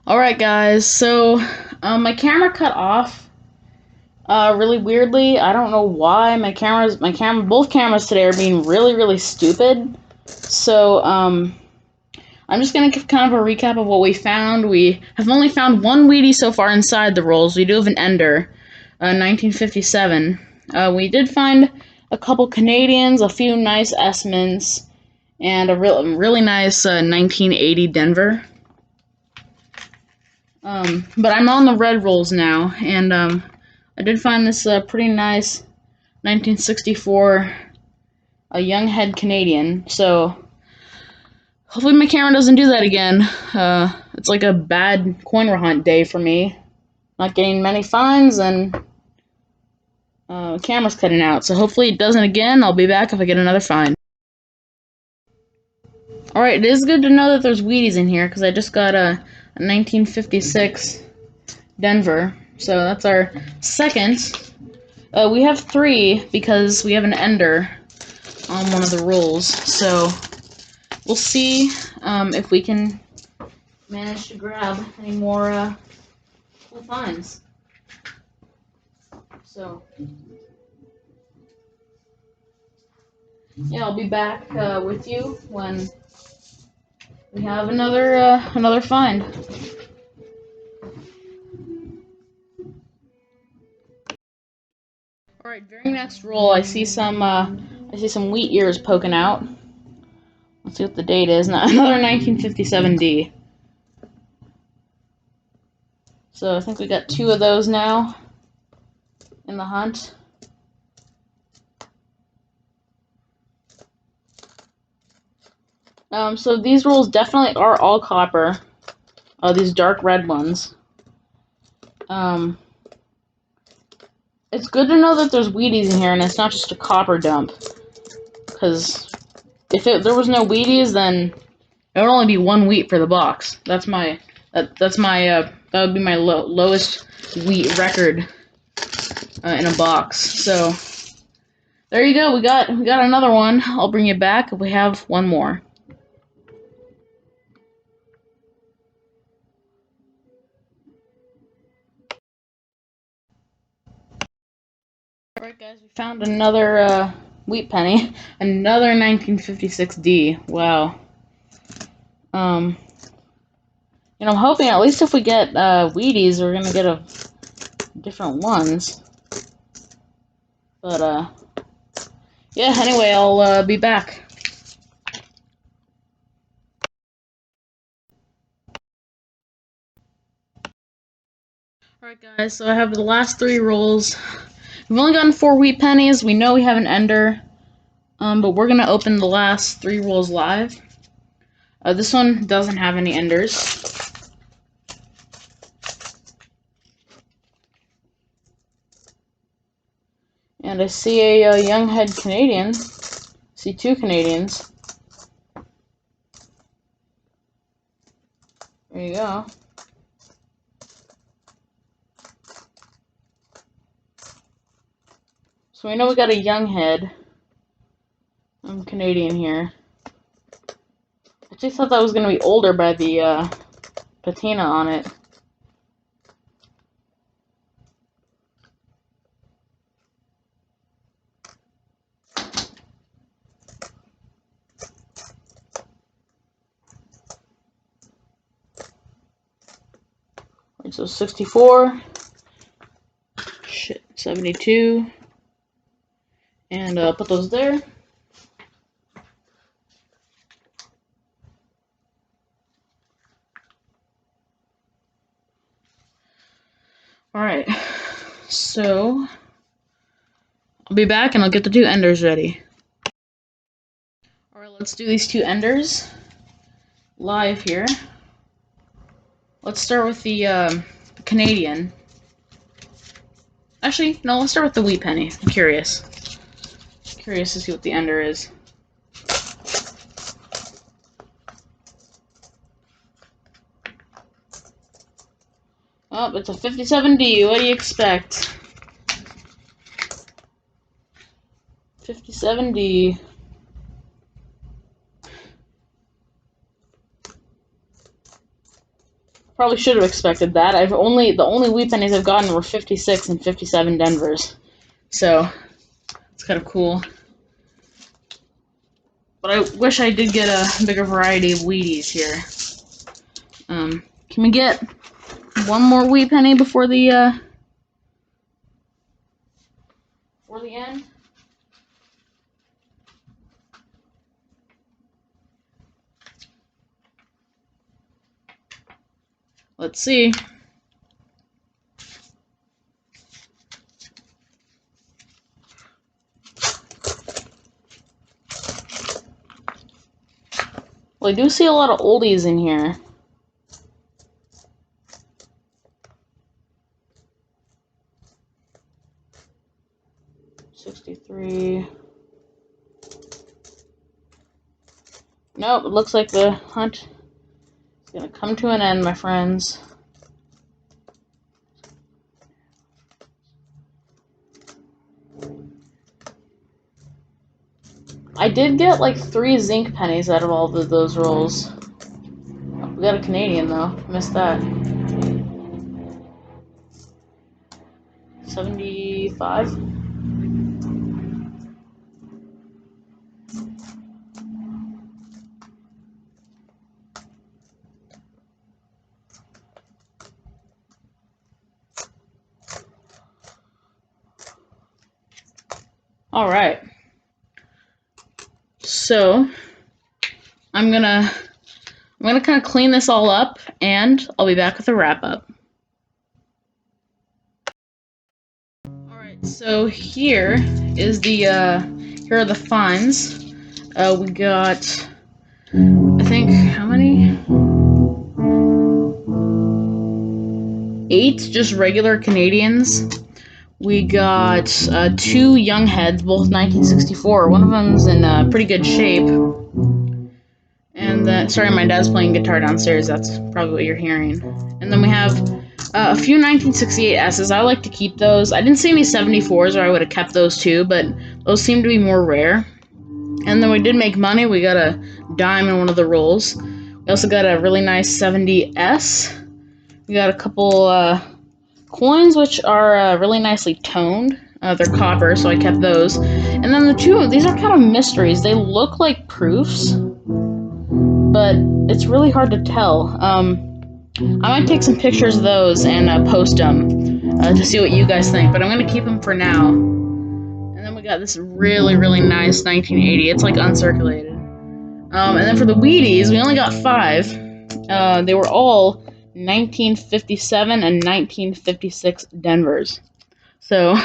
Alright guys, so my camera cut off really weirdly. I don't know why. Both cameras today are being really stupid. So I'm just gonna give kind of a recap of what we found. We have only found one Wheatie so far inside the rolls. We do have an Ender, 1957. We did find a couple Canadians, a few nice S-Mints, and a really nice 1980 Denver. But I'm on the red rolls now, and I did find this pretty nice 1964 a young head Canadian. So hopefully my camera doesn't do that again. It's like a bad coin hunt day for me. Not getting many finds, and camera's cutting out. So hopefully it doesn't again. I'll be back if I get another find. Alright, it is good to know that there's Wheaties in here, because I just got a 1956 Denver. So that's our second. We have three because we have an Ender on one of the rolls. So we'll see if we can manage to grab any more cool finds. So yeah, I'll be back with you when we have another find. All right, very next roll, I see some wheat ears poking out. Let's see what the date is. Now, another 1957D. So I think we got two of those now in the hunt. So these rolls definitely are all copper. These dark red ones. It's good to know that there's Wheaties in here and it's not just a copper dump. Because if there was no Wheaties, then it would only be one wheat for the box. That would be my lowest wheat record in a box. So there you go. We got another one. I'll bring you back if we have one more. Alright guys, we found another wheat penny. Another 1956D. Wow. I'm hoping at least if we get Wheaties, we're gonna get different ones. But yeah. Anyway, I'll be back. Alright guys, so I have the last three rolls. We've only gotten 4 wheat pennies. We know we have an Ender, but we're gonna open the last 3 rolls live. This one doesn't have any Enders. And I see a young head Canadian. See 2 Canadians. There you go. So we know we got a young head. I'm Canadian here. I just thought that was going to be older by the patina on it. Right, so 64. Shit, 72. And put those there. Alright, so I'll be back and I'll get the 2 Enders ready. Alright, let's do these 2 Enders live here. Let's start with the Canadian. Actually, no, let's start with the wheat penny. I'm curious. Curious to see what the Ender is. Oh, it's a 57D. What do you expect? 57D. Probably should have expected that. The only wheat pennies I've gotten were 56 and 57 Denvers. So it's kind of cool. But I wish I did get a bigger variety of wheaties here. Can we get one more wheat penny before the end? Let's see. Well, I do see a lot of oldies in here. $63. Nope, it looks like the hunt is gonna come to an end, my friends. I did get like 3 zinc pennies out of all of those rolls. Oh, we got a Canadian though. Missed that. 75. All right. So I'm gonna kind of clean this all up, and I'll be back with a wrap up. All right. So here is the here are the finds. We got, I think, how many? 8 just regular Canadians. We got 2 young heads, both 1964. One of them's in pretty good shape. And then, sorry, my dad's playing guitar downstairs. That's probably what you're hearing. And then we have a few 1968 S's. I like to keep those. I didn't see any 74s, or I would have kept those too, but those seem to be more rare. And then we did make money. We got a dime in one of the rolls. We also got a really nice 70S. We got a couple coins, which are really nicely toned. They're copper, so I kept those. And then the two, these are kind of mysteries. They look like proofs, but it's really hard to tell. I might take some pictures of those and post them to see what you guys think, but I'm going to keep them for now. And then we got this really, really nice 1980. It's like uncirculated. And then for the wheaties, we only got 5. They were all 1957 and 1956 Denvers. So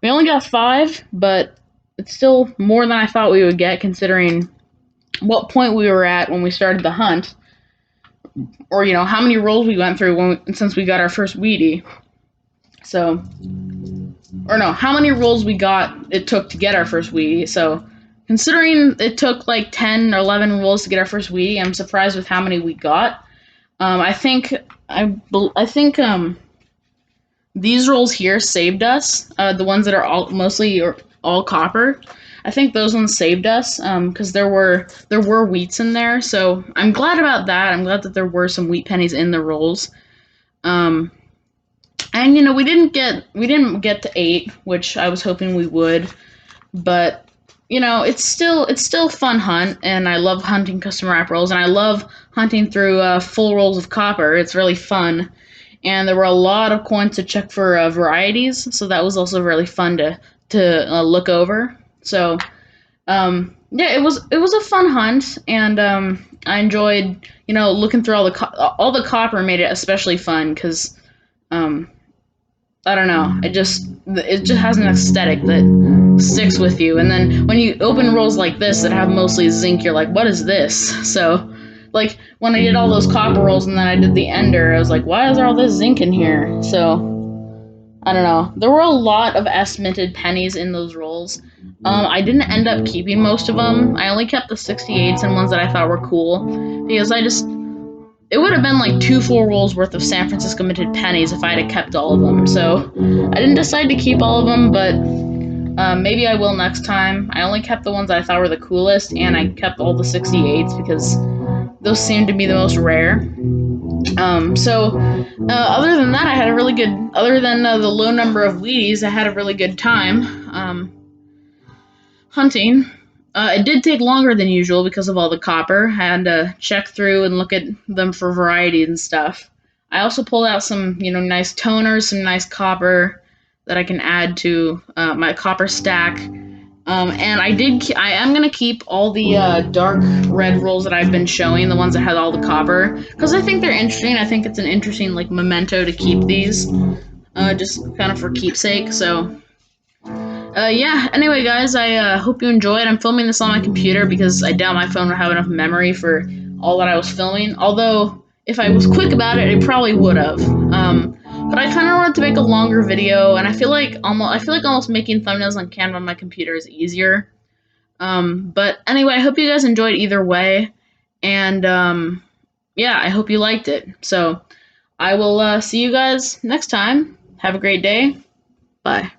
we only got 5, but it's still more than I thought we would get, considering what point we were at when we started the hunt, or how many rolls we went through since we got our first wheatie. So, or no, how many rolls it took to get our first wheatie. So, considering it took like 10 or 11 rolls to get our first wheatie, I'm surprised with how many we got. I think these rolls here saved us. The ones that are mostly all copper. I think those ones saved us because there were wheats in there. So I'm glad about that. I'm glad that there were some wheat pennies in the rolls. And we didn't get to 8, which I was hoping we would, but it's still a fun hunt, and I love hunting custom wrap rolls, and I love hunting through full rolls of copper. It's really fun, and there were a lot of coins to check for varieties, so that was also really fun to look over. So yeah, it was a fun hunt, and I enjoyed looking through all the copper. Made it especially fun because I don't know. It just has an aesthetic that sticks with you. And then when you open rolls like this that have mostly zinc, you're like, what is this? So, like, when I did all those copper rolls and then I did the ender, I was like, why is there all this zinc in here? So, I don't know. There were a lot of S-minted pennies in those rolls. I didn't end up keeping most of them. I only kept the 68s and ones that I thought were cool, because it would have been like 2 full rolls worth of San Francisco minted pennies if I had kept all of them. So I didn't decide to keep all of them, but maybe I will next time. I only kept the ones I thought were the coolest, and I kept all the 68s because those seemed to be the most rare. Other than that, I had a really good. Other than the low number of wheaties, I had a really good time hunting. It did take longer than usual because of all the copper. I had to check through and look at them for variety and stuff. I also pulled out some, nice toners, some nice copper that I can add to my copper stack. And I am gonna keep all the dark red rolls that I've been showing, the ones that had all the copper, because I think they're interesting. I think it's an interesting like memento to keep these, just kind of for keepsake. So yeah, anyway, guys, I hope you enjoyed. I'm filming this on my computer because I doubt my phone would have enough memory for all that I was filming. Although, if I was quick about it, it probably would have. But I kind of wanted to make a longer video, and I feel like almost making thumbnails on Canva on my computer is easier. But anyway, I hope you guys enjoyed either way, and yeah, I hope you liked it. So I will see you guys next time. Have a great day. Bye.